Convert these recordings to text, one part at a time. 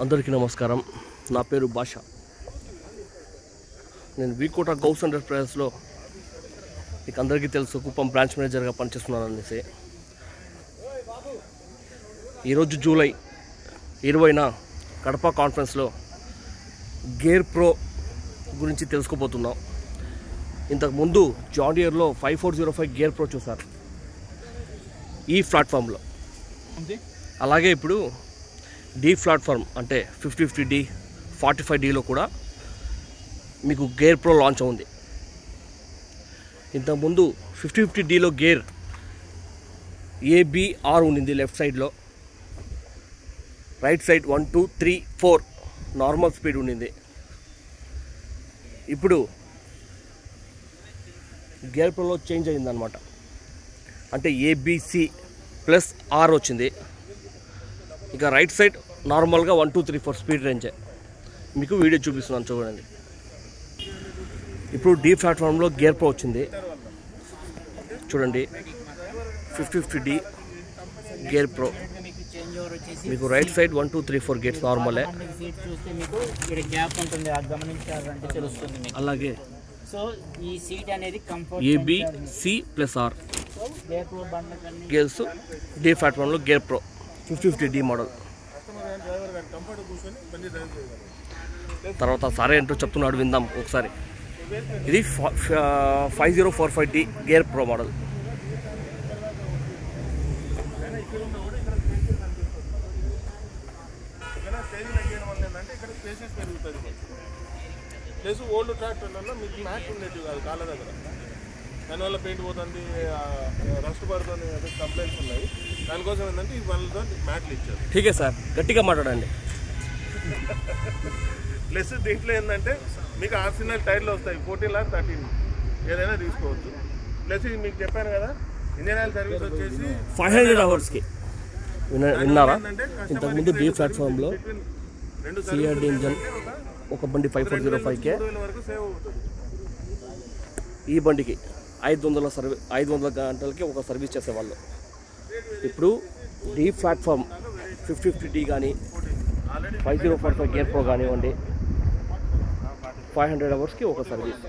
అందరికీ నమస్కారం. నా పేరు భాష. నేను వీకోట గౌస్ ఎంటర్ప్రైజెస్లో మీకు అందరికీ తెలుసు కుప్పం బ్రాంచ్ మేనేజర్గా పనిచేస్తున్నాను అనేసి. ఈరోజు జూలై 20న కడప కాన్ఫరెన్స్లో గేర్ ప్రో గురించి తెలుసుకోబోతున్నాం. ఇంతకుముందు జాన్ డియర్లో 5405 గేర్ ప్రో చూసారు ఈ ప్లాట్ఫామ్లో. అలాగే ఇప్పుడు డి ప్లాట్ఫామ్ అంటే 5050D 45Dలో కూడా మీకు గేర్ ప్రో లాంచ్ ఉంది. ఇంతకుముందు 5050Dలో గేర్ ABR ఉండింది లెఫ్ట్ సైడ్లో, రైట్ సైడ్ 1 2 3 4 నార్మల్ స్పీడ్ ఉండింది. ఇప్పుడు గేర్ ప్రోలో చేంజ్ అయిందనమాట. అంటే ABC+R వచ్చింది. ఇక రైట్ సైడ్ నార్మల్గా 1 2 3 4 స్పీడ్ రేంజే. మీకు వీడియో చూపిస్తున్నాను చూడండి. ఇప్పుడు డీ ప్లాట్ఫామ్లో గేర్ ప్రో వచ్చింది చూడండి. 5050D గేర్ ప్రో మీకు రైట్ సైడ్ 1 2 3 4 గేట్స్ నార్మలే. అలాగే ABC+R గేర్స్ డీ ప్లాట్ఫామ్లో గేర్ ప్రో 5050D మోడల్. తర్వాత సరే ఏంటో చెప్తున్నాడు, విందాం ఒకసారి. ఇది 5045D gear pro model. Plus old ట్రాక్టర్లలో మీకు మ్యాట్ ఉండేది కాదు కాళ్ళ దగ్గర, దానివల్ల పెయింట్ పోతుంది, రస్ట్ పడుతుంది, అదే కంప్లైంట్స్ ఉన్నాయి. దానికోసం ఏంటంటే ఈ వాళ్ళతో మ్యాట్లు ఇచ్చారు. ఠీకే సార్, గట్టిగా మాట్లాడండి. ప్లస్ దీంట్లో ఏంటంటే మీకు ఆర్సినల్ టైర్లు వస్తాయి, 14 or 13 ఏదైనా తీసుకోవచ్చు. ప్లస్ ఇది మీకు చెప్పాను కదా, ఇండియన్ ఆయిల్ సర్వీస్ వచ్చేసి 500 అవర్స్కి విన్నారా. ఇంతకుముందు డీ ప్లాట్ఫామ్లో CRD ఇంజన్ ఒక బండి 5405కే, ఈ బండికి 500 గంటలకి ఒక సర్వీస్ చేసేవాళ్ళు. ఇప్పుడు డీ ప్లాట్ఫామ్ 5050D కానీ 5045 గేర్ ప్రో కానివ్వండి, 500 అవర్స్కి ఒక సర్వీస్.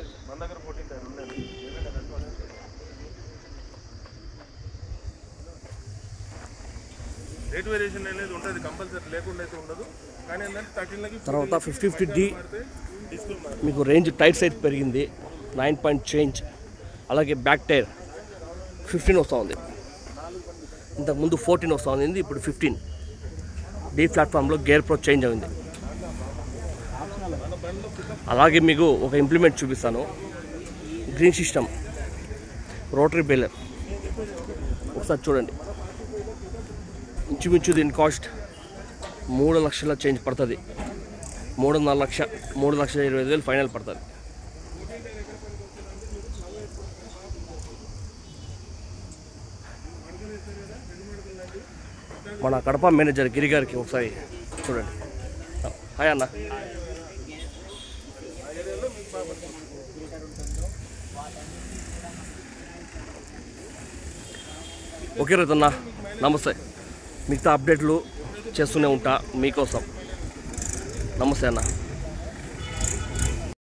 రేట్ వేరియేషన్ అనేది ఉంటుంది, కంపల్సరీ లేకుండా అయితే ఉండదు. కానీ ఏంటంటే 13 తర్వాత 5050D మీకు రేంజ్ టైర్ సైజ్ పెరిగింది, 9 పాయింట్ చేంజ్. అలాగే బ్యాక్ టైర్ 15 వస్తూ ఉంది. ఇంతకుముందు 14 వస్తూ ఉంది, ఇప్పుడు 15. డీ ప్లాట్ఫామ్లో గేర్ ప్రో చేంజ్ అయింది. అలాగే మీకు ఒక ఇంప్లిమెంట్ చూపిస్తాను. గ్రీన్ సిస్టమ్ రోటరీ బేలర్ ఒకసారి చూడండి. ఇంచుమించు దీని కాస్ట్ 3 లక్షల చేంజ్ పడుతుంది. 3,25,000 ఫైనల్ పడుతుంది. మన కడప మేనేజర్ గిరి గారికి ఒకసారి చూడండి. హాయ్ అన్న. ఓకే రైతన్న, నమస్తే. మిగతా అప్డేట్లు చేస్తూనే ఉంటా మీకోసం. నమస్తే అన్న.